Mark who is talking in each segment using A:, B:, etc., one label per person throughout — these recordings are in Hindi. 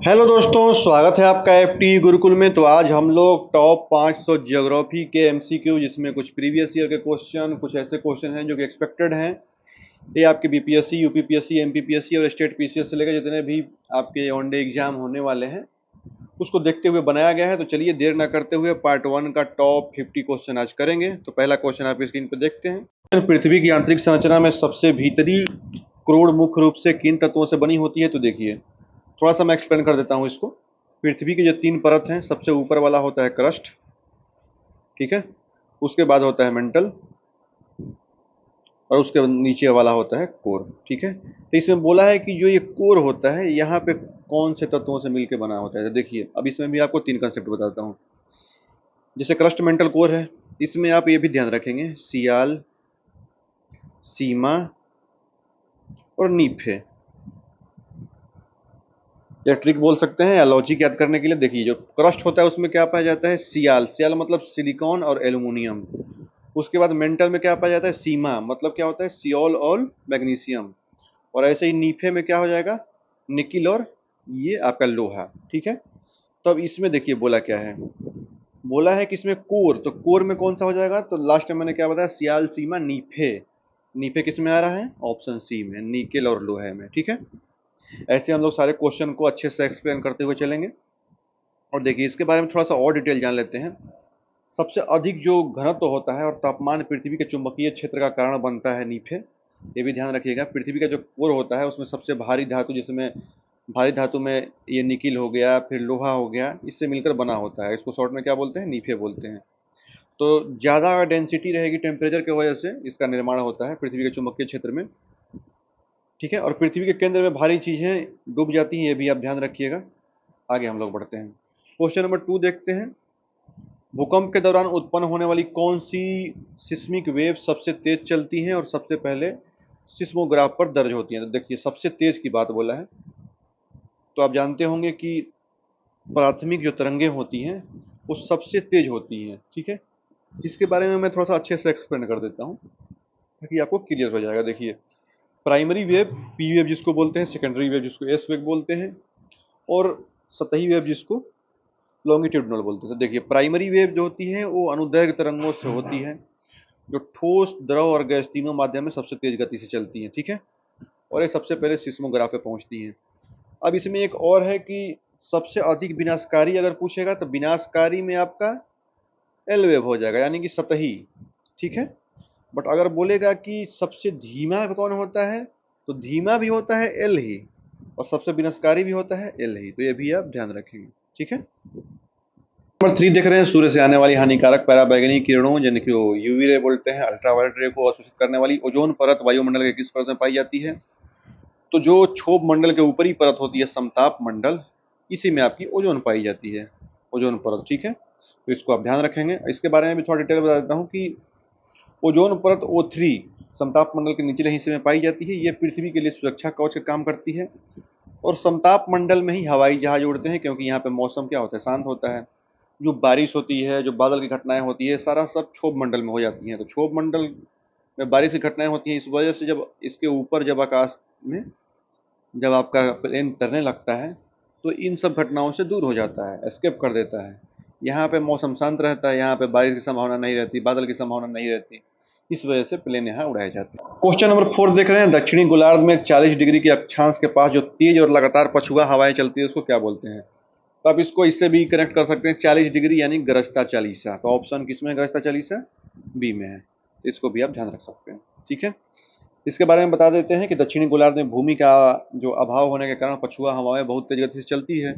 A: हेलो दोस्तों, स्वागत है आपका एफटी गुरुकुल में। तो आज हम लोग टॉप 500 ज्योग्राफी के एमसीक्यू, जिसमें कुछ प्रीवियस ईयर के क्वेश्चन, कुछ ऐसे क्वेश्चन हैं जो कि एक्सपेक्टेड हैं। ये आपके बीपीएससी, यूपीपीएससी, एमपीपीएससी और स्टेट पीसीएस से लेकर जितने भी आपके वनडे एग्जाम होने वाले हैं उसको देखते हुए बनाया गया है। तो चलिए देर ना करते हुए पार्ट 1 का टॉप 50 क्वेश्चन आज करेंगे। तो पहला क्वेश्चन आपकी स्क्रीन पर देखते हैं। पृथ्वी की आंतरिक संरचना में सबसे भीतरी क्रोड मुख्य रूप से किन तत्वों से बनी होती है? तो देखिए, थोड़ा सा मैं एक्सप्लेन कर देता हूँ इसको। पृथ्वी की जो 3 परत हैं, सबसे ऊपर वाला होता है क्रस्ट, ठीक है। उसके बाद होता है मेंटल और उसके नीचे वाला होता है कोर, ठीक है। तो इसमें बोला है कि जो ये कोर होता है यहाँ पे कौन से तत्वों से मिलकर बना होता है। तो देखिए, अब इसमें भी आपको 3 कंसेप्ट बताता हूँ। जैसे क्रस्ट मेंटल कोर है, इसमें आप ये भी ध्यान रखेंगे, सियाल, सीमा और नीफे। या ट्रिक बोल सकते हैं या लॉजिक याद करने के लिए। देखिए, जो क्रस्ट होता है उसमें क्या पाया जाता है? सियाल। सियाल मतलब सिलिकॉन और एल्यूमिनियम। उसके बाद मेंटल में क्या पाया जाता है? सीमा मतलब क्या होता है? सियोल और मैग्नीशियम। और ऐसे ही नीफे में क्या हो जाएगा? निकिल और ये आपका लोहा, ठीक है। तो अब इसमें देखिए बोला क्या है, बोला है कि इसमें कोर, तो कोर में कौन सा हो जाएगा? तो लास्ट में मैंने क्या बताया? सियाल, सीमा, नीफे। नीफे किस में आ रहा है? ऑप्शन सी में, निकेल और लोहे में, ठीक है। ऐसे हम लोग सारे क्वेश्चन को अच्छे से एक्सप्लेन करते हुए चलेंगे। और देखिए, इसके बारे में थोड़ा सा और डिटेल जान लेते हैं। सबसे अधिक जो घनत्व होता है और तापमान पृथ्वी के चुंबकीय क्षेत्र का कारण बनता है नीफे। ये भी ध्यान रखिएगा। पृथ्वी का जो कोर होता है उसमें सबसे भारी धातु, जिसमें भारी धातु में ये निकिल हो गया, फिर लोहा हो गया, इससे मिलकर बना होता है। इसको शॉर्ट में क्या बोलते हैं? नीफे बोलते हैं। तो ज़्यादा अगर डेंसिटी रहेगी टेम्परेचर की वजह से इसका निर्माण होता है पृथ्वी के चुंबकीय क्षेत्र में, ठीक है। और पृथ्वी के केंद्र में भारी चीज़ें डूब जाती हैं, ये भी आप ध्यान रखिएगा। आगे हम लोग बढ़ते हैं। क्वेश्चन नंबर 2 देखते हैं। भूकंप के दौरान उत्पन्न होने वाली कौन सी सिस्मिक वेव सबसे तेज चलती हैं और सबसे पहले सिस्मोग्राफ पर दर्ज होती हैं? तो देखिए, सबसे तेज की बात बोला है। तो आप जानते होंगे कि प्राथमिक जो तरंगें होती हैं वो सबसे तेज होती हैं, ठीक है। इसके बारे में मैं थोड़ा सा अच्छे से एक्सप्लेन कर देता हूँ ताकि आपको क्लियर हो जाएगा। देखिए, प्राइमरी वेव पी वेव जिसको बोलते हैं, सेकेंडरी वेव जिसको एस वेव बोलते हैं, और सतही वेव जिसको लॉन्गिट्यूडनल बोलते हैं। तो देखिए, प्राइमरी वेव जो होती है वो अनुदैर्घ्य तरंगों से होती है, जो ठोस, द्रव और गैस तीनों माध्यम में सबसे तेज गति से चलती है, ठीक है। और ये सबसे पहले सिस्मोग्राफ पे पहुंचती है। अब इसमें एक और है कि सबसे अधिक विनाशकारी अगर पूछेगा तो विनाशकारी में आपका एल वेव हो जाएगा, यानी कि सतही, ठीक है। बट अगर बोलेगा कि सबसे धीमा कौन होता है, तो धीमा भी होता है एल ही, और सबसे विनाशकारी भी होता है एल ही। तो ये भी आप ध्यान रखेंगे, ठीक है। नंबर 3 देख रहे हैं। सूर्य से आने वाली हानिकारक पराबैंगनी किरणों, जिनको यूवी रे बोलते हैं, अल्ट्रावायलेट रे को अवशोषित करने वाली ओजोन परत वायुमंडल के किस परत में पाई जाती है? तो जो क्षोभ मंडल के ऊपरी परत होती है, समताप मंडल, इसी में आपकी ओजोन पाई जाती है, ओजोन परत, ठीक है। तो इसको आप ध्यान रखेंगे। इसके बारे में भी थोड़ा डिटेल बता देता हूँ कि ओजोन परत O3 समताप मंडल के निचले हिस्से में पाई जाती है। ये पृथ्वी के लिए सुरक्षा कवच का काम करती है। और समताप मंडल में ही हवाई जहाज उड़ते हैं, क्योंकि यहाँ पे मौसम क्या होता है? शांत होता है। जो बारिश होती है, जो बादल की घटनाएं होती है, सारा सब क्षोभ मंडल में हो जाती हैं। तो क्षोभ मंडल में बारिश की घटनाएं होती हैं, इस वजह से जब इसके ऊपर जब आकाश में जब आपका प्लेन तरने लगता है तो इन सब घटनाओं से दूर हो जाता है, एस्केप कर देता है। यहाँ पे मौसम शांत रहता है, यहाँ पे बारिश की संभावना नहीं रहती, बादल की संभावना नहीं रहती, इस वजह से प्लेन यहाँ उड़ाए जाते हैं। क्वेश्चन नंबर 4 देख रहे हैं। दक्षिणी गोलार्ध में 40 डिग्री के अक्षांश के पास जो तेज और लगातार पछुआ हवाएं चलती है उसको क्या बोलते हैं? तो आप इसको इससे भी कनेक्ट कर सकते हैं, 40 डिग्री यानी गरजता चालीसा। तो ऑप्शन किसमें है? गरजता चालीसा बी में है। इसको भी आप ध्यान रख सकते हैं, ठीक है। इसके बारे में बता देते हैं कि दक्षिणी गोलार्ध में भूमि का जो अभाव होने के कारण पछुआ हवाएं बहुत तेज गति से चलती है।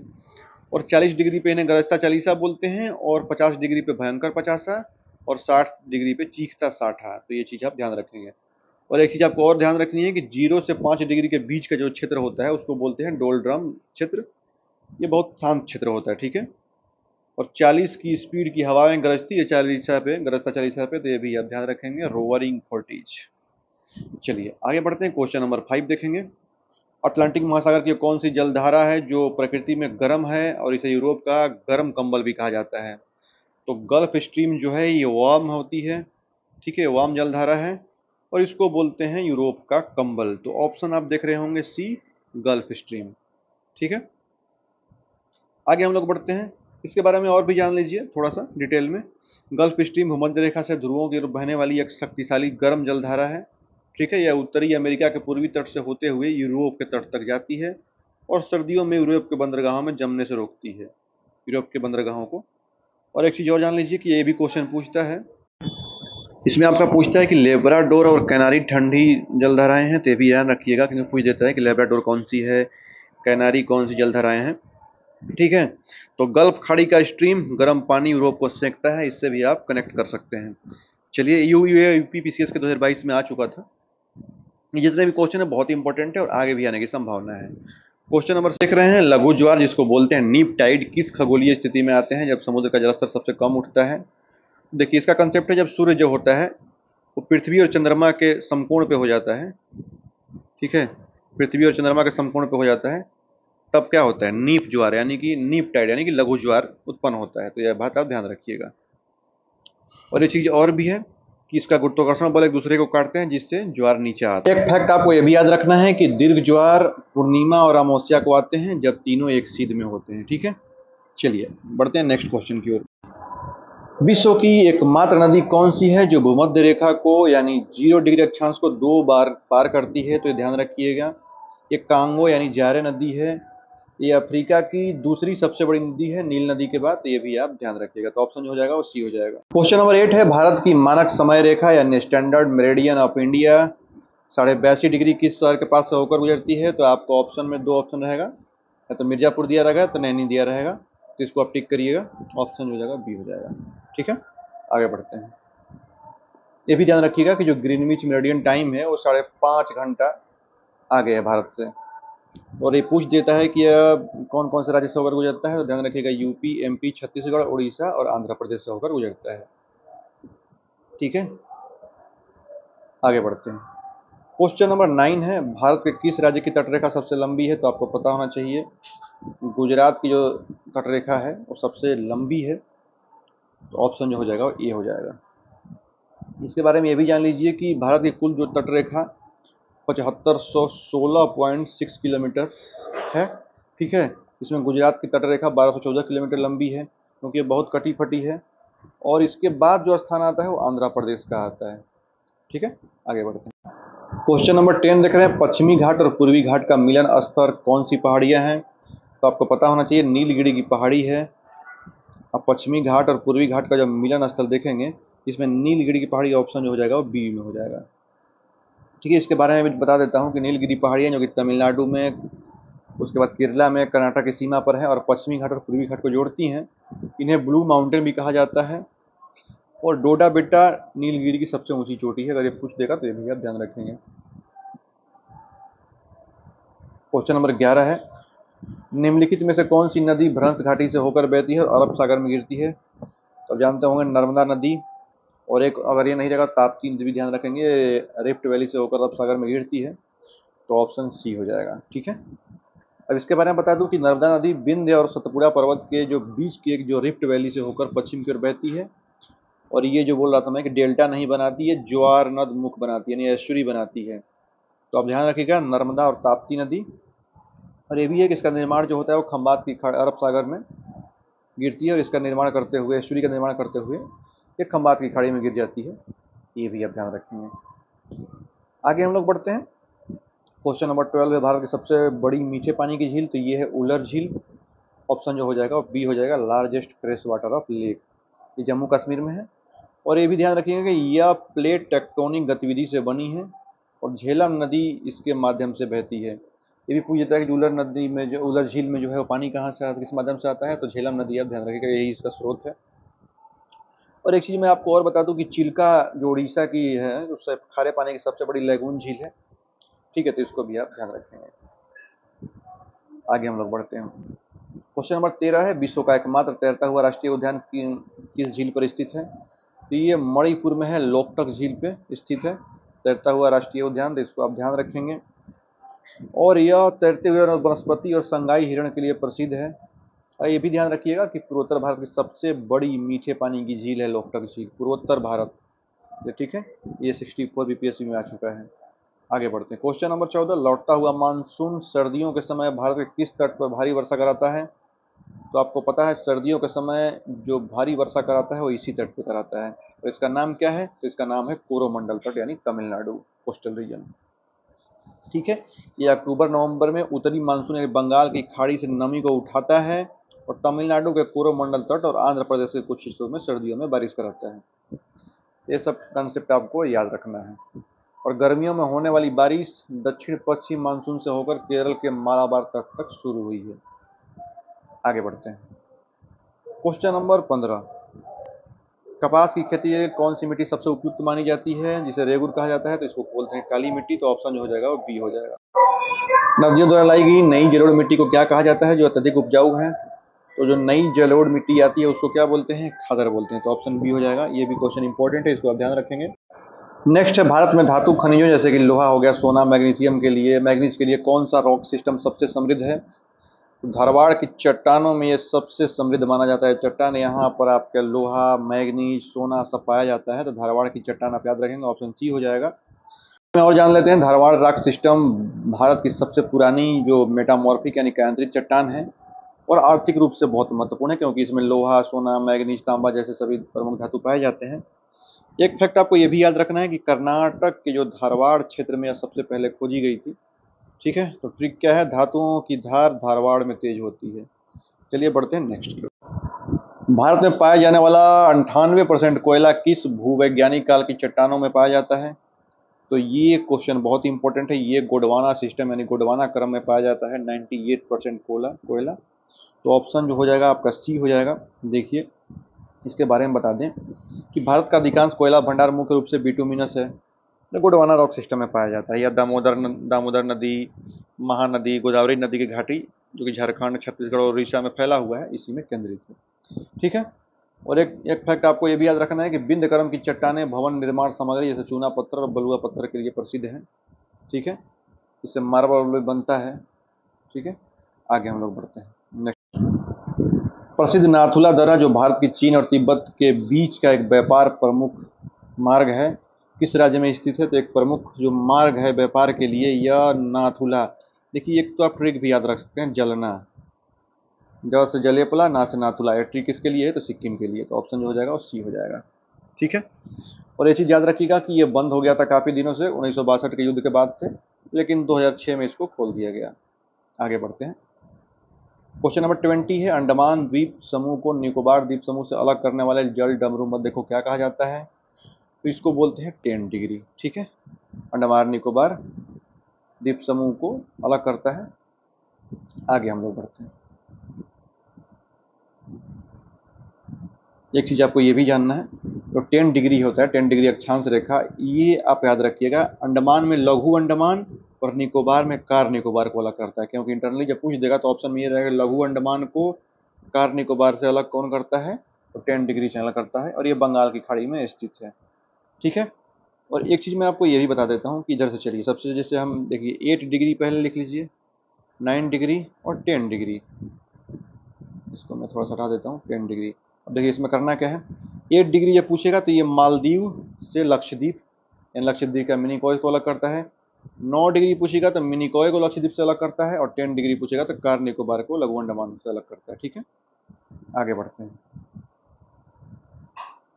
A: और 40 डिग्री पे इन्हें गरजता चालीसा बोलते हैं, और 50 डिग्री पे भयंकर पचासा, और 60 डिग्री पे चीखता साठा। तो ये चीज़ आप ध्यान रखेंगे। और एक चीज़ आपको और ध्यान रखनी है कि 0 से 5 डिग्री के बीच का जो क्षेत्र होता है उसको बोलते हैं डोलड्रम क्षेत्र। ये बहुत शांत क्षेत्र होता है, ठीक है। और 40 की स्पीड की हवाएं गरजती है चालीसा पे, गरजता चालीसा पे। तो ये भी आप ध्यान रखेंगे, रोवरिंग फोर्टिज। चलिए आगे बढ़ते हैं। क्वेश्चन नंबर 5 देखेंगे। अटलांटिक महासागर की कौन सी जलधारा है जो प्रकृति में गर्म है और इसे यूरोप का गर्म कंबल भी कहा जाता है? तो गल्फ स्ट्रीम जो है ये वार्म होती है, ठीक है, वार्म जलधारा है, और इसको बोलते हैं यूरोप का कंबल। तो ऑप्शन आप देख रहे होंगे सी, गल्फ स्ट्रीम, ठीक है। आगे हम लोग बढ़ते हैं, इसके बारे में और भी जान लीजिए थोड़ा सा डिटेल में। गल्फ स्ट्रीम भूमध्य रेखा से ध्रुवों की ओर बहने वाली एक शक्तिशाली गर्म जलधारा है। ठीक है, यह उत्तरी अमेरिका के पूर्वी तट से होते हुए यूरोप के तट तक जाती है और सर्दियों में यूरोप के बंदरगाहों में जमने से रोकती है, यूरोप के बंदरगाहों को। और एक चीज़ और जान लीजिए कि ये भी क्वेश्चन पूछता है, इसमें आपका पूछता है कि लेब्राडोर और कैनारी ठंडी जलधाराएं हैं, तो ये भी ध्यान रखिएगा, क्योंकि पूछ देता है कि लेब्राडोर कौन सी है, कैनारी कौन सी जलधाराएं हैं। ठीक है, तो गल्फ खाड़ी का स्ट्रीम गर्म पानी यूरोप को सेंकता है, इससे भी आप कनेक्ट कर सकते हैं। चलिए, यूपी पीसीएस के 2022 में आ चुका था। ये जितने भी क्वेश्चन है बहुत ही इंपॉर्टेंट है और आगे भी आने की संभावना है। क्वेश्चन नंबर देख रहे हैं, लघु ज्वार जिसको बोलते हैं नीप टाइड किस खगोलीय स्थिति में आते हैं जब समुद्र का जलस्तर सबसे कम उठता है। देखिए, इसका कंसेप्ट है, जब सूर्य जो होता है वो पृथ्वी और चंद्रमा के समकोण पे हो जाता है। ठीक है, पृथ्वी और चंद्रमा के समकोण पे हो जाता है, तब क्या होता है, नीप ज्वार यानी कि नीप टाइड यानी कि लघु ज्वार उत्पन्न होता है। तो यह बात आप ध्यान रखिएगा। और ये चीज और भी है कि इसका गुरुत्वाकर्षण बल एक दूसरे को काटते हैं, जिससे ज्वार नीचे आता है। एक फैक्ट आपको यह भी याद रखना है कि दीर्घ ज्वार पूर्णिमा और अमावस्या को आते हैं, जब तीनों एक सीध में होते हैं। ठीक है, चलिए बढ़ते हैं नेक्स्ट क्वेश्चन की ओर। विश्व की एकमात्र नदी कौन सी है जो भूमध्य रेखा को यानी 0 डिग्री अक्षांश को 2 बार पार करती है? तो ये ध्यान रखिएगा, ये कांगो यानी जारे नदी है। ये अफ्रीका की दूसरी सबसे बड़ी नदी है नील नदी के बाद, तो ये भी आप ध्यान रखिएगा। तो ऑप्शन जो हो जाएगा वो सी हो जाएगा। क्वेश्चन नंबर 8 है, भारत की मानक समय रेखा यानी standard meridian of India 82.5 degree किस शहर के पास से होकर गुजरती है? तो आपको ऑप्शन में 2 ऑप्शन रहेगा, या तो मिर्जापुर दिया रहेगा तो नैनी दिया रहेगा, तो इसको आप टिक करिएगा, ऑप्शन हो जाएगा बी हो जाएगा। ठीक है, आगे बढ़ते हैं। ये भी ध्यान रखिएगा कि जो ग्रीनविच मेरिडियन टाइम है वो 5.5 घंटा आगे है भारत से। और ये पूछ देता है कि यह कौन कौन से राज्य से होकर गुजरता है, तो ध्यान रखिएगा यूपी, एमपी, छत्तीसगढ़, उड़ीसा और आंध्र प्रदेश से होकर गुजरता है। ठीक है, आगे बढ़ते हैं। क्वेश्चन नंबर 9 है, भारत के किस राज्य की तटरेखा सबसे लंबी है? तो आपको पता होना चाहिए, गुजरात की जो तटरेखा है वो सबसे लंबी है, तो ऑप्शन जो हो जाएगा वो ए हो जाएगा। इसके बारे में ये भी जान लीजिए कि भारत की कुल जो तटरेखा 7516.6 किलोमीटर है। ठीक है, इसमें गुजरात की तटरेखा 1214 किलोमीटर लंबी है, क्योंकि ये बहुत कटी फटी है। और इसके बाद जो स्थान आता है वो आंध्र प्रदेश का आता है। ठीक है, आगे बढ़ते हैं। क्वेश्चन नंबर 10 देख रहे हैं, पश्चिमी घाट और पूर्वी घाट का मिलन स्थल कौन सी पहाड़ियां हैं? तो आपको पता होना चाहिए नीलगिरी की पहाड़ी है। अब पश्चिमी घाट और पूर्वी घाट का जब मिलन स्थल देखेंगे, इसमें नीलगिरी की पहाड़ी ऑप्शन जो हो जाएगा वो बी में हो जाएगा। ठीक है, इसके बारे में भी बता देता हूँ कि नीलगिरी पहाड़ियाँ जो कि तमिलनाडु में, उसके बाद केरला में, कर्नाटक की सीमा पर है और पश्चिमी घाट और पूर्वी घाट को जोड़ती हैं। इन्हें ब्लू माउंटेन भी कहा जाता है। और डोडा बेटा नीलगिरी की सबसे ऊंची चोटी है। अगर ये पूछ देगा तो ये भी आप ध्यान रखेंगे। क्वेश्चन नंबर 11 है, निम्नलिखित में से कौन सी नदी भ्रंश घाटी से होकर बहती है और अरब सागर में गिरती है? तो आप जानते होंगे नर्मदा नदी, और एक अगर ये नहीं रहेगा ताप्ती नदी भी ध्यान रखेंगे, रिफ्ट वैली से होकर अरब सागर में गिरती है, तो ऑप्शन सी हो जाएगा। ठीक है, अब इसके बारे में बता दूं कि नर्मदा नदी विंध्य और सतपुड़ा पर्वत के जो बीच की एक जो रिफ्ट वैली से होकर पश्चिम की ओर बहती है। और ये जो बोल रहा था मैं कि डेल्टा नहीं बनाती है, ज्वार नद मुख बनाती है, यानी एस्चुरी बनाती है। तो आप ध्यान रखिएगा नर्मदा और ताप्ती नदी। और ये भी है कि इसका निर्माण जो होता है वो खंबात की खाड़ी अरब सागर में गिरती है, और इसका निर्माण करते हुए, एस्चुरी का निर्माण करते हुए ये खंबात की खाड़ी में गिर जाती है। ये भी आप ध्यान रखेंगे। आगे हम लोग बढ़ते हैं। क्वेश्चन नंबर 12 है, भारत की सबसे बड़ी मीठे पानी की झील, तो ये है उलर झील। ऑप्शन जो हो जाएगा वो बी हो जाएगा, largest fresh water of lake. ये जम्मू कश्मीर में है। और ये भी ध्यान रखिएगा कि यह प्लेट टेक्टोनिक गतिविधि से बनी है और झेलम नदी इसके माध्यम से बहती है। ये भी पूछ जाता है कि उलर नदी में जो उलर झील में जो है वो पानी कहाँ से आता है, किस माध्यम से आता है? तो झेलम नदी, आप ध्यान रखिएगा यही इसका स्रोत है। और एक चीज़ मैं आपको और बता दूं कि चिल्का जो उड़ीसा की है, उससे खारे पानी की सबसे बड़ी लैगून झील है। ठीक है, तो इसको भी आप ध्यान रखेंगे। आगे हम लोग बढ़ते हैं। क्वेश्चन नंबर 13 है, विश्व का एकमात्र तैरता हुआ राष्ट्रीय उद्यान किस झील पर स्थित है? तो ये मणिपुर में है, लोकटक झील पे स्थित है तैरता हुआ राष्ट्रीय उद्यान, तो इसको आप ध्यान रखेंगे। और यह तैरते हुए वनस्पति और संगाई हिरण के लिए प्रसिद्ध है। और ये भी ध्यान रखिएगा कि पूर्वोत्तर भारत की सबसे बड़ी मीठे पानी की झील है लोकटक झील, पूर्वोत्तर भारत। ठीक है, ये 64 बीपीएससी में आ चुका है। आगे बढ़ते हैं। क्वेश्चन नंबर 14, लौटता हुआ मानसून सर्दियों के समय भारत के किस तट पर भारी वर्षा कराता है? तो आपको पता है सर्दियों के समय जो भारी वर्षा कराता है वो इसी तट पे कराता है। तो इसका नाम क्या है? तो इसका नाम है कोरोमंडल तट यानी तमिलनाडु कोस्टल रीजन। ठीक है, ये अक्टूबर नवंबर में उत्तरी मानसून यानी बंगाल की खाड़ी से नमी को उठाता है और तमिलनाडु के कोरोमंडल तट और आंध्र प्रदेश के कुछ हिस्सों में सर्दियों में बारिश कराता है। ये सब कंसेप्ट आपको याद रखना है। और गर्मियों में होने वाली बारिश दक्षिण पश्चिम मानसून से होकर केरल के मालाबार तक शुरू हुई है। आगे बढ़ते हैं। क्वेश्चन नंबर 15, कपास की खेती के लिए कौन सी मिट्टी सबसे उपयुक्त मानी जाती है, जिसे रेगुर कहा जाता है? तो इसको बोलते हैं काली मिट्टी। तो ऑप्शन जो हो जाएगा वो बी हो जाएगा। नदियों द्वारा लाई गई नई जलोढ़ मिट्टी को क्या कहा जाता है जो अत्यधिक उपजाऊ है? तो जो नई जलोढ़ मिट्टी आती है उसको क्या बोलते हैं? खादर बोलते हैं। तो ऑप्शन बी हो जाएगा। ये भी क्वेश्चन इंपॉर्टेंट है, इसको आप ध्यान रखेंगे। नेक्स्ट है, भारत में धातु खनिजों जैसे कि लोहा हो गया, सोना, मैग्नीज के लिए कौन सा रॉक सिस्टम सबसे समृद्ध है? तो धारवाड़ की चट्टानों में ये सबसे समृद्ध माना जाता है। चट्टान यहाँ पर आपके लोहा, मैग्नीज, सोना सब पाया जाता है। तो धारवाड़ की चट्टान आप याद रखेंगे, ऑप्शन सी हो जाएगा। और जान लेते हैं, धारवाड़ रॉक सिस्टम भारत की सबसे पुरानी जो मेटामॉर्फिक यानी कायांतरित चट्टान है और आर्थिक रूप से बहुत महत्वपूर्ण है, क्योंकि इसमें लोहा, सोना, मैग्नीज, तांबा जैसे सभी प्रमुख धातु पाए जाते हैं। एक फैक्ट आपको ये भी याद रखना है कि कर्नाटक के जो धारवाड़ क्षेत्र में यह सबसे पहले खोजी गई थी। ठीक है, तो ट्रिक क्या है? धातुओं की धार धारवाड़ में तेज होती है। चलिए बढ़ते हैं नेक्स्ट की। भारत में पाया जाने वाला 98% कोयला किस भूवैज्ञानिक काल की चट्टानों में पाया जाता है? तो ये क्वेश्चन बहुत इंपॉर्टेंट है। ये गोंडवाना सिस्टम यानी गोंडवाना क्रम में पाया जाता है 98% कोयला। तो ऑप्शन जो हो जाएगा आपका सी हो जाएगा। देखिए, इसके बारे में बता दें कि भारत का अधिकांश कोयला भंडार मुख्य रूप से बिटुमिनस है, गोंडवाना रॉक सिस्टम में पाया जाता है। या दामोदर नदी, महानदी, गोदावरी नदी की घाटी जो कि झारखंड, छत्तीसगढ़ और उड़ीसा में फैला हुआ है, इसी में केंद्रित है। ठीक है, और एक फैक्ट आपको ये भी याद रखना है कि विंध्यकर्म की चट्टानें भवन निर्माण सामग्री जैसे चूना पत्थर और बलुआ पत्थर के लिए प्रसिद्ध है। ठीक है, इससे मार्बल बनता है। ठीक है, आगे हम लोग बढ़ते हैं। नेक्स्ट, प्रसिद्ध नाथुला दर्रा जो भारत की चीन और तिब्बत के बीच का एक व्यापार प्रमुख मार्ग है, किस राज्य में स्थित है? तो एक प्रमुख जो मार्ग है व्यापार के लिए यह नाथुला। देखिए, एक तो आप ट्रिक भी याद रख सकते हैं, जलना, ज से जलेपला, ना से नाथुला। ये ट्रिक किसके लिए है? तो सिक्किम के लिए। तो ऑप्शन जो हो जाएगा वो सी हो जाएगा। ठीक है, और ये चीज़ याद रखिएगा कि ये बंद हो गया था काफ़ी दिनों से 1962 के युद्ध के बाद से, लेकिन 2006 में इसको खोल दिया गया। आगे बढ़ते हैं। क्वेश्चन नंबर 20 है, अंडमान द्वीप समूह को निकोबार द्वीप समूह से अलग करने वाले जल डमरू मध्य को क्या कहा जाता है? तो इसको बोलते हैं 10 डिग्री। ठीक है, अंडमान निकोबार द्वीप समूह को अलग करता है। आगे हम लोग बढ़ते हैं। एक चीज़ आपको ये भी जानना है, तो 10 डिग्री होता है, 10 डिग्री अक्षांश रेखा, ये आप याद रखिएगा। अंडमान में लघु अंडमान और निकोबार में कार निकोबार को अलग करता है, क्योंकि इंटरनली जब पूछ देगा तो ऑप्शन में ये रहेगा, लघु अंडमान को कार निकोबार से अलग कौन करता है? तो 10 डिग्री से अलग करता है, और ये बंगाल की खाड़ी में स्थित है। ठीक है, और एक चीज़ मैं आपको ये भी बता देता हूँ कि इधर से चलिए, सबसे जैसे हम देखिए 8 डिग्री पहले लिख लीजिए, 9 डिग्री और 10 डिग्री। इसको मैं थोड़ा सा हटा देता हूँ, 10 डिग्री। अब देखिए इसमें करना क्या है, 8 डिग्री जब पूछेगा तो ये मालदीव से लक्षद्वीप यानी लक्षद्वीप का मिनिकॉय को अलग करता है। 9 डिग्री पूछेगा तो मिनिकॉय को लक्षद्वीप से अलग करता है, और 10 डिग्री पूछेगा तो कार निकोबार को लघु अंडमान से अलग करता है। ठीक है, आगे बढ़ते हैं।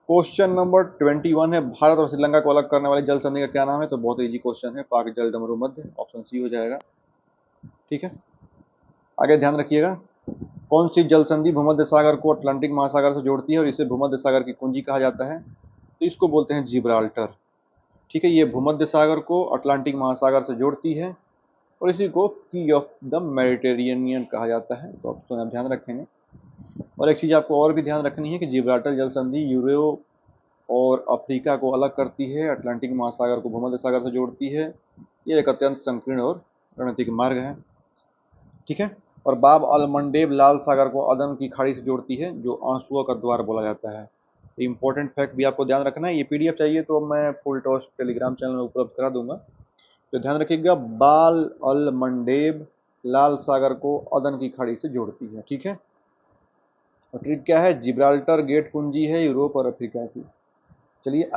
A: क्वेश्चन नंबर 21 है, भारत और श्रीलंका को अलग करने वाली जल संधि का क्या नाम है? तो बहुत इजी क्वेश्चन है, पाक जल डमरू मध्य। ऑप्शन सी हो जाएगा। ठीक है, आगे ध्यान रखिएगा, कौन सी जल संधि भूमध्य सागर को अटलांटिक महासागर से जोड़ती है और इसे भूमध्य सागर की कुंजी कहा जाता है? तो इसको बोलते हैं जिब्राल्टर। ठीक है, ये भूमध्य सागर को अटलांटिक महासागर से जोड़ती है और इसी को की ऑफ द मेडिटेरेनियन कहा जाता है। तो ऑप्शन आप ध्यान रखेंगे। और एक चीज़ आपको और भी ध्यान रखनी है कि जिब्राल्टर जल संधि यूरोप और अफ्रीका को अलग करती है, अटलांटिक महासागर को भूमध्य सागर से जोड़ती है। ये एक अत्यंत संकीर्ण और रणनीतिक मार्ग है। ठीक है, और बाब अल मंडेब लाल सागर को अदन की खाड़ी से जोड़ती है, जो आंसुओं का द्वार बोला जाता है। तो इंपॉर्टेंट फैक्ट भी आपको ध्यान रखना है। ये पीडीएफ चाहिए तो मैं फुल टॉस टेलीग्राम चैनल में उपलब्ध करा दूंगा, तो ध्यान रखिएगा, बाल अल मंडेब लाल सागर को अदन की खाड़ी से जोड़ती है। ठीक है, और ट्रिक क्या है? जिब्राल्टर गेट कुंजी है यूरोप और अफ्रीका की। चलिए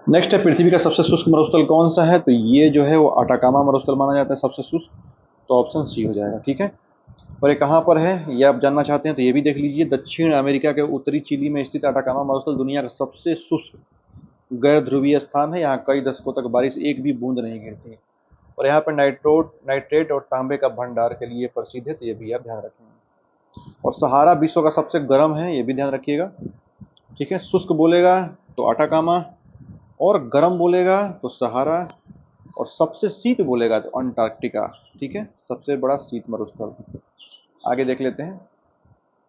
A: नेक्स्ट है, पृथ्वी का सबसे शुष्क मरुस्थल कौन सा है? तो ये जो है वो अटाकामा मरुस्थल माना जाता है सबसे शुष्क। तो ऑप्शन सी हो जाएगा। ठीक है, और ये कहाँ पर है ये आप जानना चाहते हैं तो ये भी देख लीजिए। दक्षिण अमेरिका के उत्तरी चिली में स्थित अटाकामा मरुस्थल दुनिया का सबसे शुष्क गैर ध्रुवीय स्थान है। यहाँ कई दशकों तक बारिश एक भी बूंद नहीं गिरती। और यहाँ पर नाइट्रेट और तांबे का भंडार के लिए प्रसिद्ध है, तो ये भी आप ध्यान रखेंगे। और सहारा विश्व का सबसे गर्म है, ये भी ध्यान रखिएगा। ठीक है, शुष्क बोलेगा तो अटाकामा, और गर्म बोलेगा तो सहारा, और सबसे शीत बोलेगा तो अंटार्कटिका। ठीक है, सबसे बड़ा शीत मरुस्थल। आगे देख लेते हैं।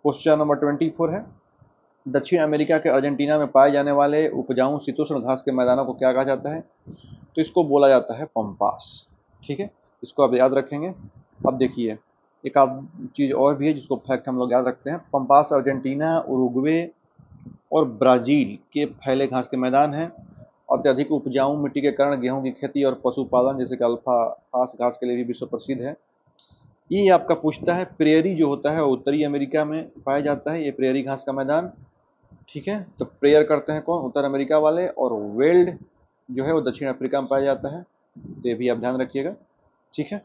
A: क्वेश्चन नंबर 24 है, दक्षिण अमेरिका के अर्जेंटीना में पाए जाने वाले उपजाऊ शीतोष्ण घास के मैदानों को क्या कहा जाता है? तो इसको बोला जाता है पंपास। ठीक है, इसको आप याद रखेंगे। अब देखिए, एक आध चीज़ और भी है जिसको फैक्ट हम लोग याद रखते हैं। पंपास अर्जेंटीना, उरुग्वे और ब्राज़ील के फैले घास के मैदान हैं। अत्यधिक उपजाऊ मिट्टी के कारण गेहूं की खेती और पशुपालन जैसे कि अल्फा घास के लिए भी विश्व प्रसिद्ध है। ये आपका पूछता है प्रेयरी जो होता है उत्तरी अमेरिका में पाया जाता है, ये प्रेयरी घास का मैदान। ठीक है, तो प्रेयर करते हैं कौन? उत्तर अमेरिका वाले। और वेल्ड जो है वो दक्षिण अफ्रीका में पाया जाता है, तो ये भी आप ध्यान रखिएगा। ठीक है,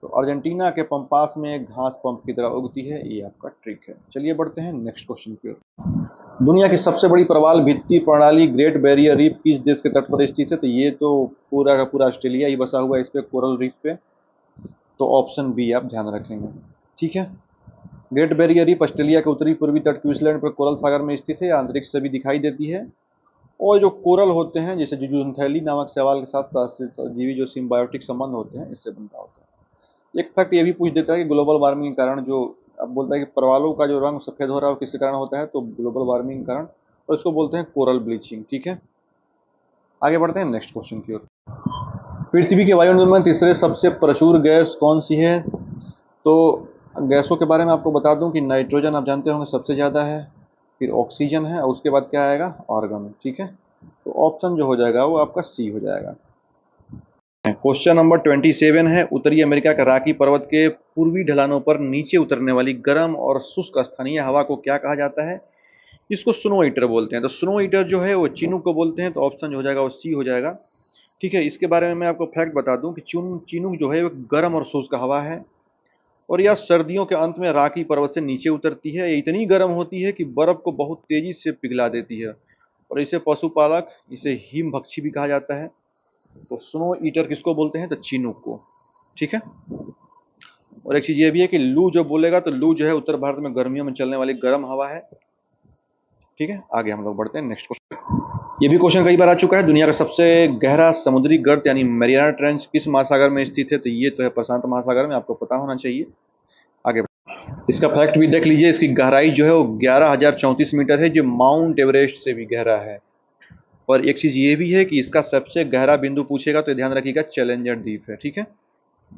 A: तो अर्जेंटीना के पंपास में घास पंप की तरह उगती है, ये आपका ट्रिक है। चलिए बढ़ते हैं नेक्स्ट क्वेश्चन की ओर। दुनिया की सबसे बड़ी प्रवाल भित्ति प्रणाली ग्रेट बैरियर रीफ किस देश के तट पर स्थित है? तो ये तो पूरा का पूरा ऑस्ट्रेलिया ही बसा हुआ है इस पे, कोरल रीफ पे। तो ऑप्शन बी आप ध्यान रखेंगे। ठीक है, ग्रेट बैरियर रीफ ऑस्ट्रेलिया के उत्तरी पूर्वी तट क्वींसलैंड पर कोरल सागर में स्थित है। अंतरिक्ष से भी दिखाई देती है। और जो कोरल होते हैं जैसे जुजुनथैली नामक शैवाल के साथ जीवी जो सिम्बायोटिक संबंध होते हैं, इससे बनता होता है। एक फैक्ट ये भी पूछ देता है कि ग्लोबल वार्मिंग के कारण जो अब बोलता है कि प्रवालों का जो रंग सफेद हो रहा है वो किसके कारण होता है? तो ग्लोबल वार्मिंग के कारण, और इसको बोलते हैं कोरल ब्लीचिंग। ठीक है, आगे बढ़ते हैं नेक्स्ट क्वेश्चन की ओर। पृथ्वी के वायुमंडल में तीसरे सबसे प्रचुर गैस कौन सी है? तो गैसों के बारे में आपको बता दूं कि नाइट्रोजन आप जानते होंगे सबसे ज़्यादा है, फिर ऑक्सीजन है, और उसके बाद क्या आएगा? आर्गन। ठीक है, तो ऑप्शन जो हो जाएगा वो आपका सी हो जाएगा। क्वेश्चन नंबर 27 है, उत्तरी अमेरिका के रॉकी पर्वत के पूर्वी ढलानों पर नीचे उतरने वाली गर्म और शुष्क स्थानीय हवा को क्या कहा जाता है? इसको स्नो ईटर बोलते हैं। तो स्नो ईटर जो है वो चिनूक को बोलते हैं, तो ऑप्शन जो हो जाएगा वो सी हो जाएगा। ठीक है, इसके बारे में मैं आपको फैक्ट बता दूं कि चिनूक जो है वो गर्म और शुष्क हवा है, और यह सर्दियों के अंत में रॉकी पर्वत से नीचे उतरती है। ये इतनी गर्म होती है कि बर्फ को बहुत तेजी से पिघला देती है, और इसे पशुपालक इसे हिमभक्षी भी कहा जाता है। तो स्नो ईटर किसको बोलते हैं? तो चिनूक को। ठीक है, और एक चीज़ ये भी है कि लू जो बोलेगा तो लू जो है उत्तर भारत में गर्मियों में चलने वाली गर्म हवा है। ठीक है, आगे हम लोग बढ़ते हैं नेक्स्ट क्वेश्चन। ये भी क्वेश्चन कई बार आ चुका है, दुनिया का सबसे गहरा समुद्री गर्त यानी मैरियाना ट्रेंच किस महासागर में स्थित है? तो ये तो है प्रशांत महासागर में, आपको पता होना चाहिए। आगे इसका फैक्ट भी देख लीजिए। इसकी गहराई जो है वो 11,034 मीटर है, जो माउंट एवरेस्ट से भी गहरा है। और एक चीज़ ये भी है कि इसका सबसे गहरा बिंदु पूछेगा तो ध्यान रखिएगा चैलेंजर द्वीप है। ठीक है,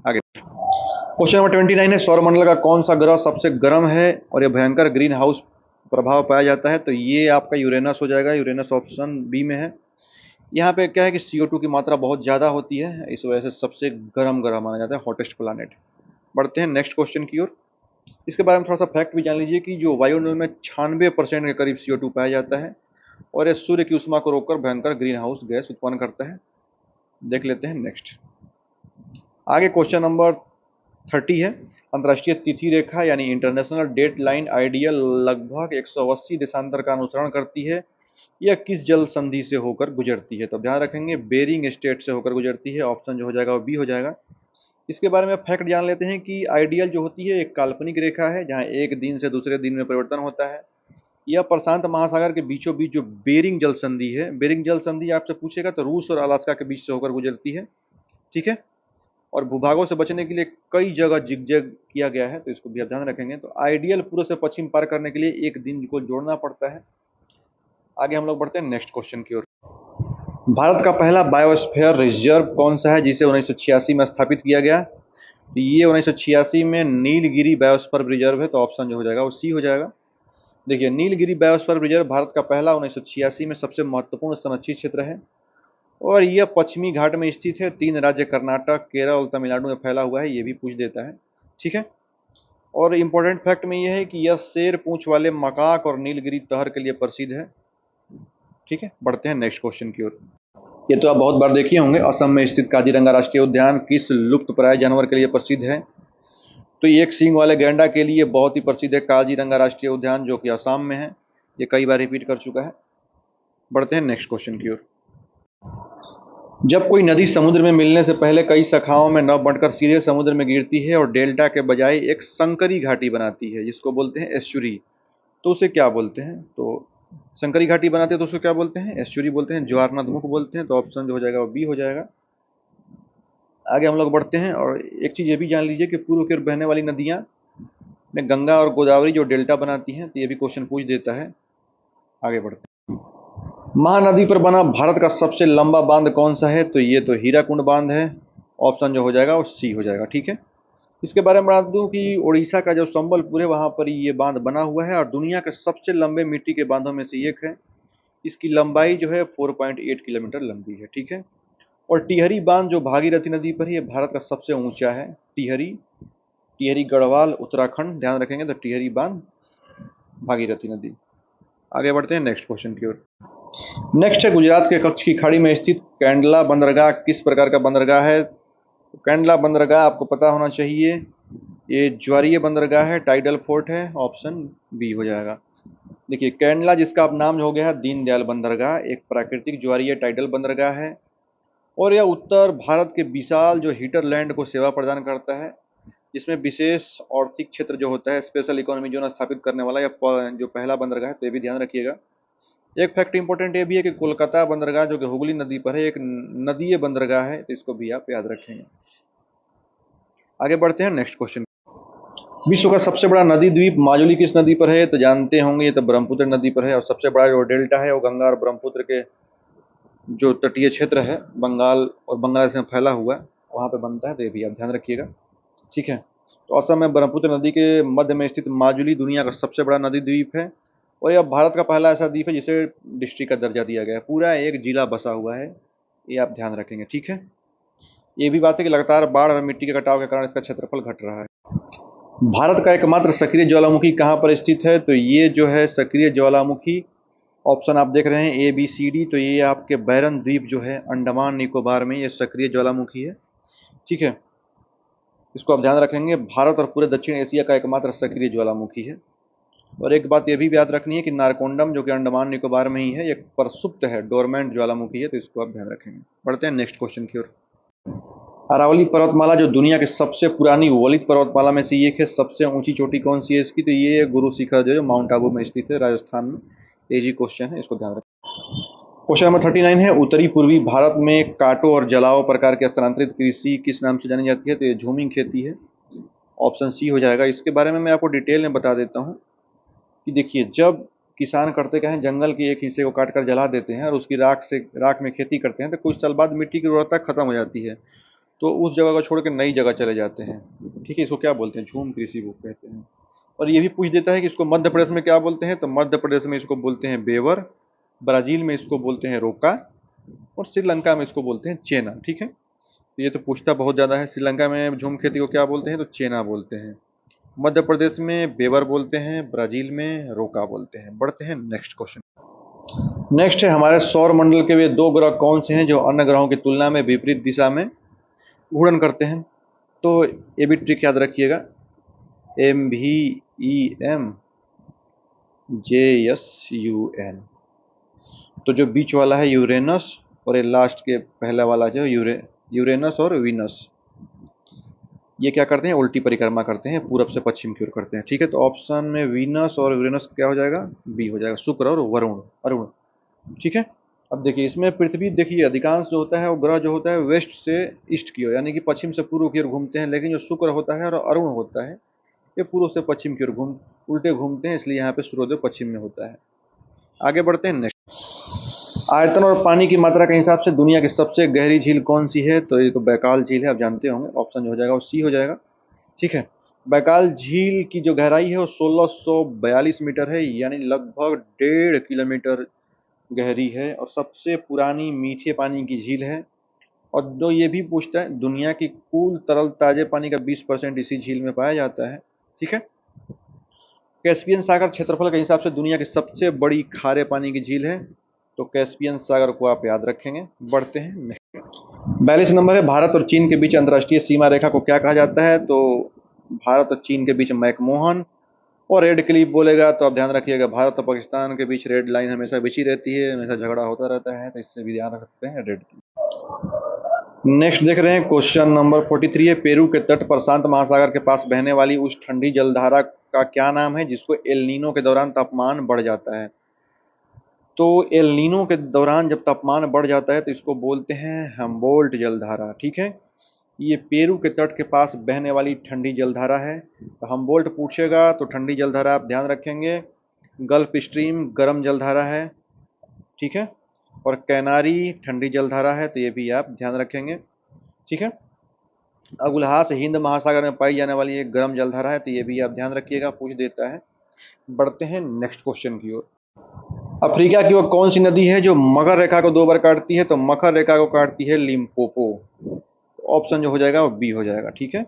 A: आगे क्वेश्चन नंबर 29 है, सौरमंडल का कौन सा ग्रह सबसे गर्म है और यह भयंकर ग्रीन हाउस प्रभाव पाया जाता है? तो ये आपका यूरेनस हो जाएगा। यूरेनस ऑप्शन बी में है। यहाँ पे क्या है कि CO2 की मात्रा बहुत ज़्यादा होती है, इस वजह से सबसे गर्म ग्रह माना जाता है, हॉटेस्ट प्लानेट। बढ़ते हैं नेक्स्ट क्वेश्चन की ओर। इसके बारे में थोड़ा सा फैक्ट भी जान लीजिए कि जो वायुमंडल में 96% के करीब CO2 पाया जाता है, और यह सूर्य की ऊष्मा को रोककर भयंकर ग्रीन हाउस गैस उत्पन्न करता है। देख लेते हैं नेक्स्ट। आगे क्वेश्चन नंबर 30 है, अंतर्राष्ट्रीय तिथि रेखा यानी इंटरनेशनल डेट लाइन आइडियल लगभग 180 देशांतर का अनुसरण करती है। यह किस जल संधि से होकर गुजरती है? तो ध्यान रखेंगे बेरिंग स्टेट से होकर गुजरती है। ऑप्शन जो हो जाएगा वो बी हो जाएगा। इसके बारे में फैक्ट जान लेते हैं कि आइडियल जो होती है एक काल्पनिक रेखा है जहां एक दिन से दूसरे दिन में परिवर्तन होता है। यह प्रशांत महासागर के बीचों बीच जो बेरिंग जल संधि है, बेरिंग जल संधि आपसे पूछेगा तो रूस और अलास्का के बीच से होकर गुजरती है। ठीक है, और भूभागों से बचने के लिए कई जगह जिगजैग किया गया है, तो इसको भी आप ध्यान रखेंगे। तो आइडियल पूर्व से पश्चिम पार करने के लिए एक दिन को जोड़ना पड़ता है। आगे हम लोग बढ़ते हैं नेक्स्ट क्वेश्चन की ओर। भारत का पहला बायोस्फीयर रिजर्व कौन सा है जिसे 1986 में स्थापित किया गया? तो ये 1986 में नीलगिरी बायोस्फीयर रिजर्व है, तो ऑप्शन जो हो जाएगा वो सी हो जाएगा। देखिए, नीलगिरी बायोस्फीयर रिजर्व भारत का पहला 1986 में सबसे महत्वपूर्ण संरक्षित क्षेत्र है, और यह पश्चिमी घाट में स्थित है। 3 राज्य कर्नाटक, केरल और तमिलनाडु में फैला हुआ है, ये भी पूछ देता है। ठीक है, और इम्पोर्टेंट फैक्ट में यह है कि यह शेर पूंछ वाले मकाक और नीलगिरी तहर के लिए प्रसिद्ध है। ठीक है, बढ़ते हैं नेक्स्ट क्वेश्चन की ओर। ये तो आप बहुत बार देखे होंगे, असम में स्थित काजीरंगा राष्ट्रीय उद्यान किस लुप्तप्राय जानवर के लिए प्रसिद्ध है? तो ये एक सींग वाले गैंडा के लिए बहुत ही प्रसिद्ध है काजीरंगा राष्ट्रीय उद्यान, जो कि असम में है। ये कई बार रिपीट कर चुका है। बढ़ते हैं नेक्स्ट क्वेश्चन की ओर। जब कोई नदी समुद्र में मिलने से पहले कई शाखाओं में न बढ़कर सीधे समुद्र में गिरती है और डेल्टा के बजाय एक संकरी घाटी बनाती है, जिसको बोलते हैं एस्चुरी, तो उसे क्या बोलते हैं? तो संकरी घाटी बनाते हैं तो उसको क्या बोलते हैं? एस्चुरी बोलते हैं, ज्वारनदमुख बोलते हैं। तो ऑप्शन जो हो जाएगा वो बी हो जाएगा। आगे हम लोग बढ़ते हैं, और एक चीज़ ये भी जान लीजिए कि पूर्व की ओर बहने वाली नदियाँ में गंगा और गोदावरी जो डेल्टा बनाती हैं, तो ये भी क्वेश्चन पूछ देता है। आगे बढ़ते हैं। महानदी पर बना भारत का सबसे लंबा बांध कौन सा है? तो ये तो हीराकुंड बांध है। ऑप्शन जो हो जाएगा वो सी हो जाएगा। ठीक है, इसके बारे में बता दूं कि उड़ीसा का जो संबलपुर है वहाँ पर ये बांध बना हुआ है और दुनिया के सबसे लंबे मिट्टी के बांधों में से एक है। इसकी लंबाई जो है 4.8 किलोमीटर लंबी है। ठीक है, और टिहरी बांध जो भागीरथी नदी पर है, ये भारत का सबसे ऊंचा है। टिहरी गढ़वाल उत्तराखंड, ध्यान रखेंगे तो टिहरी बांध भागीरथी नदी। आगे बढ़ते हैं नेक्स्ट क्वेश्चन की ओर। नेक्स्ट है गुजरात के कच्छ की खाड़ी में स्थित कैंडला बंदरगाह किस प्रकार का बंदरगाह है? कैंडला बंदरगाह आपको पता होना चाहिए, ये ज्वारीय बंदरगाह है, टाइडल फोर्ट है। ऑप्शन बी हो जाएगा। देखिए कैंडला, जिसका अब नाम हो गया है दीनदयाल बंदरगाह, एक प्राकृतिक ज्वारीय टाइडल बंदरगाह है और यह उत्तर भारत के विशाल जो हिटरलैंड को सेवा प्रदान करता है, जिसमें विशेष आर्थिक क्षेत्र जो होता है, स्पेशल इकोनॉमी जोन स्थापित करने वाला यह जो पहला बंदरगाह है, तो ये भी ध्यान रखिएगा। एक फैक्ट इंपॉर्टेंट ये भी है कि कोलकाता बंदरगाह जो कि हुगली नदी पर है, एक नदीय बंदरगाह है, तो इसको भी आप याद रखेंगे। आगे बढ़ते हैं नेक्स्ट क्वेश्चन। विश्व का सबसे बड़ा नदी द्वीप माजुली किस नदी पर है? तो जानते होंगे ये तो ब्रह्मपुत्र नदी पर है, और सबसे बड़ा जो डेल्टा है वो गंगा और ब्रह्मपुत्र के जो तटीय क्षेत्र है बंगाल और बांग्लादेश में फैला हुआ है, वहाँ पे बनता है, तो ये भी आप ध्यान रखिएगा। ठीक है, तो असम में ब्रह्मपुत्र नदी के मध्य में स्थित माजुली दुनिया का सबसे बड़ा नदी द्वीप है और यह भारत का पहला ऐसा द्वीप है जिसे डिस्ट्रिक्ट का दर्जा दिया गया है। पूरा एक जिला बसा हुआ है, ये आप ध्यान रखेंगे। ठीक है, ये भी बात है कि लगातार बाढ़ और मिट्टी के कटाव के कारण इसका क्षेत्रफल घट रहा है। भारत का एकमात्र सक्रिय ज्वालामुखी कहाँ पर स्थित है? तो ये जो है सक्रिय ज्वालामुखी, ऑप्शन आप देख रहे हैं ए बी सी डी, तो ये आपके बैरन द्वीप जो है अंडमान निकोबार में, ये सक्रिय ज्वालामुखी है। ठीक है, इसको आप ध्यान रखेंगे, भारत और पूरे दक्षिण एशिया का एकमात्र सक्रिय ज्वालामुखी है। और एक बात ये भी याद रखनी है कि नारकोंडम जो कि अंडमान निकोबार में ही है, ये प्रसुप्त है, डोरमेंट ज्वालामुखी है, तो इसको आप ध्यान रखेंगे। बढ़ते हैं नेक्स्ट क्वेश्चन की ओर। अरावली पर्वतमाला जो दुनिया की सबसे पुरानी वलित पर्वतमाला में से एक है, सबसे ऊंची चोटी कौन सी है इसकी? तो ये गुरु शिखर जो माउंट आबू में स्थित है, राजस्थान में। इजी क्वेश्चन है, इसको ध्यान रखें। क्वेश्चन नंबर 39 है, उत्तरी पूर्वी भारत में काटो और जलाओ प्रकार की स्थानांतरित कृषि किस नाम से जानी जाती है? तो ये झूमिंग खेती है। ऑप्शन सी हो जाएगा। इसके बारे में मैं आपको डिटेल में बता देता हूँ कि देखिए, जब किसान करते क्या है, जंगल के एक हिस्से को काट कर जला देते हैं और उसकी राख में खेती करते हैं, तो कुछ साल बाद मिट्टी की उर्वरता खत्म हो जाती है, तो उस जगह को छोड़ के नई जगह चले जाते हैं। ठीक है, इसको क्या बोलते हैं? झूम कृषि को कहते हैं। और ये भी पूछ देता है कि इसको मध्य प्रदेश में क्या बोलते हैं? तो मध्य प्रदेश में इसको बोलते हैं बेवर, ब्राज़ील में इसको बोलते हैं रोका और श्रीलंका में इसको बोलते हैं चेना। ठीक है, तो ये तो पूछता बहुत ज़्यादा है। श्रीलंका में झूम खेती को क्या बोलते हैं? तो चेना बोलते हैं। मध्य प्रदेश में बेवर बोलते हैं, ब्राज़ील में रोका बोलते हैं। बढ़ते हैं नेक्स्ट क्वेश्चन। नेक्स्ट है, हमारे सौर मंडल के वे दो ग्रह कौन से हैं जो अन्य ग्रहों की तुलना में विपरीत दिशा में घूर्णन करते हैं? तो ये भी ट्रिक याद रखिएगा, MVEM तो जो बीच वाला है यूरेनस और ये लास्ट के पहला वाला जो यूरेनस और वीनस, ये क्या करते हैं? उल्टी परिक्रमा करते हैं, पूरब से पश्चिम की ओर करते हैं। ठीक है, तो ऑप्शन में वीनस और यूरेनस क्या हो जाएगा? बी हो जाएगा, शुक्र और अरुण। ठीक है, अब देखिए इसमें पृथ्वी, देखिए अधिकांश जो होता है वो ग्रह जो होता है वेस्ट से ईस्ट की ओर, यानी कि पश्चिम से पूर्व की ओर घूमते हैं, लेकिन जो शुक्र होता है और अरुण होता है ये पूर्व से पश्चिम की ओर उल्टे घूमते हैं, इसलिए यहाँ पे सूर्योदय पश्चिम में होता है। आगे बढ़ते हैं नेक्स्ट। आयतन और पानी की मात्रा के हिसाब से दुनिया की सबसे गहरी झील कौन सी है? तो ये तो बैकाल झील है, आप जानते होंगे। ऑप्शन हो जाएगा वो सी हो जाएगा। ठीक है, बैकाल झील की जो गहराई है वो 1642 मीटर है, यानी लगभग 1.5 किलोमीटर गहरी है और सबसे पुरानी मीठे पानी की झील है। और जो ये भी पूछता है, दुनिया की कुल तरल ताजे पानी का 20% इसी झील में पाया जाता है। ठीक है, कैस्पियन सागर क्षेत्रफल के हिसाब से दुनिया की सबसे बड़ी खारे पानी की झील है, तो कैस्पियन सागर को आप याद रखेंगे। बढ़ते हैं 42 नंबर है, भारत और चीन के बीच अंतर्राष्ट्रीय सीमा रेखा को क्या कहा जाता है? तो भारत और चीन के बीच मैकमोहन। और रेड क्लिफ बोलेगा तो आप ध्यान रखिएगा, भारत और पाकिस्तान के बीच रेड लाइन हमेशा बिछी रहती है, हमेशा झगड़ा होता रहता है, तो इससे भी ध्यान रख सकते हैं रेड क्लिफ। नेक्स्ट देख रहे हैं क्वेश्चन नंबर 43 है, पेरू के तट प्रशांत महासागर के पास बहने वाली उस ठंडी जलधारा का क्या नाम है जिसको एल नीनो के दौरान तापमान बढ़ जाता है। तो एल नीनो के दौरान जब तापमान बढ़ जाता है तो इसको बोलते हैं हम्बोल्ट जलधारा। ठीक है, ये पेरू के तट के पास बहने वाली ठंडी जलधारा है। तो हम्बोल्ट पूछेगा तो ठंडी जलधारा आप ध्यान रखेंगे, गल्फ स्ट्रीम गर्म जलधारा है। ठीक है, और कैनारी ठंडी जलधारा है, तो ये भी आप ध्यान रखेंगे। ठीक है, अगुलहास हिंद महासागर में पाई जाने वाली एक गर्म जलधारा है, तो ये भी आप ध्यान रखिएगा, पूछ देता है। बढ़ते हैं नेक्स्ट क्वेश्चन की ओर। अफ्रीका की वो कौन सी नदी है जो मकर रेखा को 2 बार काटती है। तो मकर रेखा को काटती है लिम्पोपो। तो ऑप्शन जो हो जाएगा वो बी हो जाएगा। ठीक है,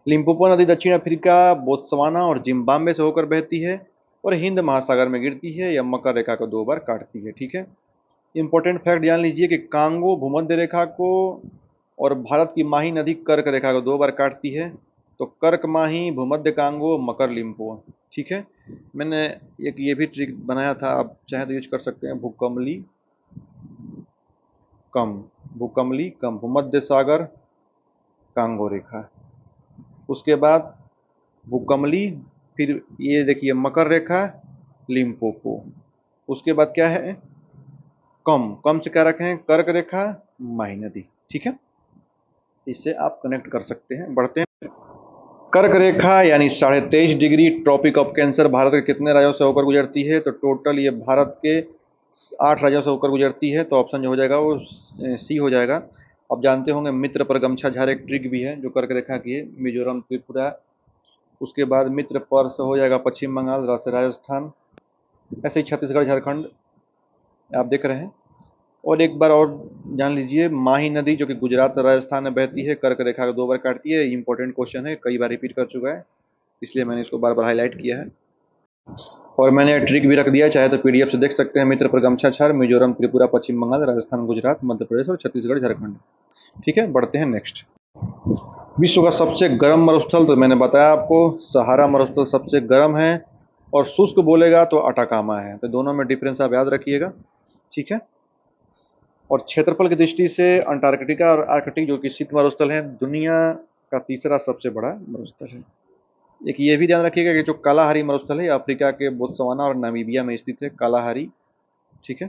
A: लिम्पोपो नदी दक्षिण अफ्रीका, बोत्सवाना और जिम्बाब्वे से होकर बहती है और हिंद महासागर में गिरती है या मकर रेखा को 2 बार काटती है। ठीक है, इंपॉर्टेंट फैक्ट जान लीजिए कि कांगो भूमध्य रेखा को और भारत की माही नदी कर्क रेखा को 2 बार काटती है। तो कर्क माही, भूमध्य कांगो, मकर लिम्पो। ठीक है, मैंने एक ये भी ट्रिक बनाया था, आप चाहे तो यूज कर सकते हैं, भूकमली कम भूमध्य सागर कांगो रेखा, उसके बाद भूकमली, फिर ये देखिए मकर रेखा लिम्पोपो, उसके बाद क्या है कम से क्या रखें कर्क रेखा माही नदी। ठीक है, इससे आप कनेक्ट कर सकते हैं। बढ़ते हैं, कर्क रेखा यानी 23.5 degree tropic of cancer Bharat के कितने राज्यों से होकर गुजरती है। तो टोटल ये भारत के 8 राज्यों से होकर गुजरती है। तो ऑप्शन जो हो जाएगा वो सी हो जाएगा। आप जानते होंगे मित्र पर गमछा झार एक ट्रिक भी है जो कर्क रेखा की है, मिजोरम, त्रिपुरा। उसके बाद मित्र पर से हो जाएगा पश्चिम बंगाल, राजस्थान, ऐसे ही छत्तीसगढ़, झारखंड आप देख रहे हैं। और एक बार और जान लीजिए, माही नदी जो कि गुजरात और राजस्थान में बहती है, कर्क रेखा को 2 बार काटती है। इंपॉर्टेंट क्वेश्चन है, कई बार रिपीट कर चुका है, इसलिए मैंने इसको बार बार हाईलाइट किया है। और मैंने ट्रिक भी रख दिया, चाहे तो पीडीएफ से देख सकते हैं। मित्र पर गमछा छार, मिजोरम, त्रिपुरा, पश्चिम बंगाल, राजस्थान, गुजरात, मध्य प्रदेश और छत्तीसगढ़, झारखंड। ठीक है, बढ़ते हैं नेक्स्ट। विश्व का सबसे गर्म मरुस्थल, तो मैंने बताया आपको सहारा मरुस्थल सबसे गर्म है, और शुष्क बोलेगा तो अटाकामा है। तो दोनों में डिफरेंस आप याद रखिएगा। ठीक है, और क्षेत्रफल की दृष्टि से अंटार्कटिका और आर्कटिक जो कि शीत मरुस्थल है, दुनिया का तीसरा सबसे बड़ा मरुस्थल है। एक ये भी ध्यान रखिएगा कि जो कालाहारी मरुस्थल है अफ्रीका के बोत्सवाना और नामीबिया में स्थित है, कालाहारी। ठीक है,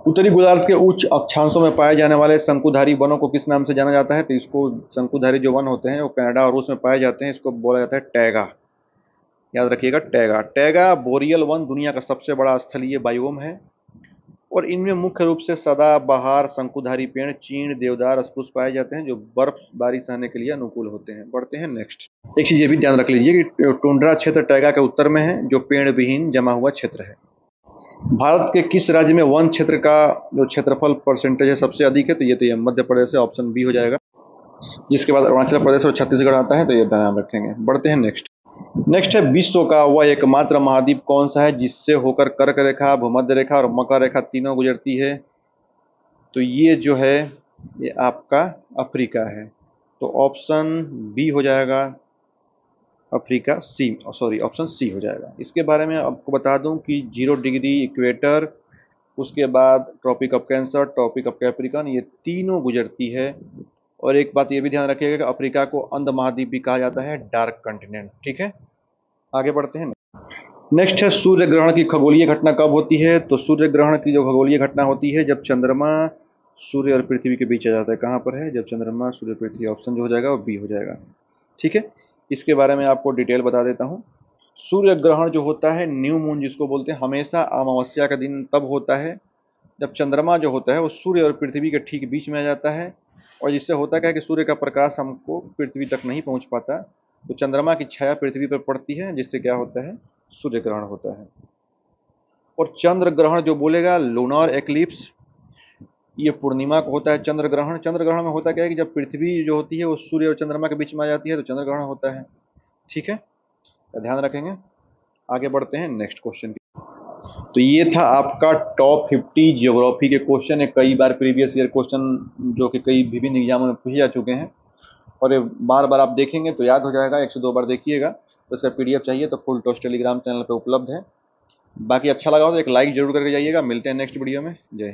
A: उत्तरी गोलार्ध के उच्च अक्षांशों में पाए जाने वाले शंकुधारी वनों को किस नाम से जाना जाता है। तो इसको शंकुधारी जो वन होते हैं वो कनाडा और रूस में पाए जाते हैं, इसको बोला जाता है टैगा। याद रखिएगा टैगा। टैगा बोरियल वन दुनिया का सबसे बड़ा स्थलीय बायोम है, और इनमें मुख्य रूप से सदाबहार शंकुधारी पेड़, चीड़, देवदार, स्प्रूस पाए जाते हैं जो बर्फबारी सहने के लिए अनुकूल होते हैं। बढ़ते हैं नेक्स्ट। एक चीज ये भी ध्यान रख लीजिए कि टुंड्रा क्षेत्र टैगा के उत्तर में है, जो पेड़ विहीन जमा हुआ क्षेत्र है। भारत के किस राज्य में वन क्षेत्र का जो क्षेत्रफल परसेंटेज है सबसे अधिक है। तो ये मध्य प्रदेश है, ऑप्शन बी हो जाएगा। जिसके बाद अरुणाचल प्रदेश और छत्तीसगढ़ आता है, तो ये ध्यान रखेंगे। बढ़ते हैं नेक्स्ट है, विश्व का वह एकमात्र महाद्वीप कौन सा है जिससे होकर कर्क रेखा, भूमध्य रेखा और मकर रेखा तीनों गुजरती है। तो ये जो है ये आपका अफ्रीका है, तो ऑप्शन बी हो जाएगा अफ्रीका, ऑप्शन सी हो जाएगा। इसके बारे में आपको बता दूं कि 0 डिग्री इक्वेटर, उसके बाद tropic of cancer, tropic of capricorn, ये तीनों गुजरती है। और एक बात ये भी ध्यान रखिएगा कि अफ्रीका को अंध महाद्वीप भी कहा जाता है, डार्क कंटिनेंट। ठीक है, आगे बढ़ते हैं। नेक्स्ट है, सूर्य ग्रहण की खगोलीय घटना कब होती है। तो सूर्य ग्रहण की जो खगोलीय घटना होती है जब चंद्रमा सूर्य और पृथ्वी के बीच आ जाता है। कहाँ पर है, जब चंद्रमा सूर्य पृथ्वी, ऑप्शन जो हो जाएगा वो बी हो जाएगा। ठीक है, इसके बारे में आपको डिटेल बता देता हूँ। सूर्य ग्रहण जो होता है, न्यू मून जिसको बोलते हैं, हमेशा अमावस्या का दिन तब होता है जब चंद्रमा जो होता है वो सूर्य और पृथ्वी के ठीक बीच में आ जाता है, और जिससे होता क्या है कि सूर्य का प्रकाश हमको पृथ्वी तक नहीं पहुंच पाता, तो चंद्रमा की छाया पृथ्वी पर पड़ती है, जिससे क्या होता है, सूर्य ग्रहण होता है। और चंद्र ग्रहण जो बोलेगा, लूनर एक्लिप्स, ये पूर्णिमा को होता है चंद्र ग्रहण। चंद्र ग्रहण में होता क्या है कि जब पृथ्वी जो होती है वो सूर्य और चंद्रमा के बीच में आ जाती है, तो चंद्र ग्रहण होता है। ठीक है, तो ध्यान रखेंगे। आगे बढ़ते हैं नेक्स्ट क्वेश्चन की। तो ये था आपका टॉप 50 ज्योग्राफी के क्वेश्चन है, कई बार प्रीवियस ईयर क्वेश्चन जो कि कई विभिन्न एग्जामों में पूछे जा चुके हैं। और ये बार बार आप देखेंगे तो याद हो जाएगा, 1 से 2 बार देखिएगा। तो इसका पीडीएफ चाहिए तो फुल टॉस टेलीग्राम चैनल पे उपलब्ध है। बाकी अच्छा लगा हो तो एक लाइक जरूर करके जाइएगा। मिलते हैं नेक्स्ट वीडियो में। जय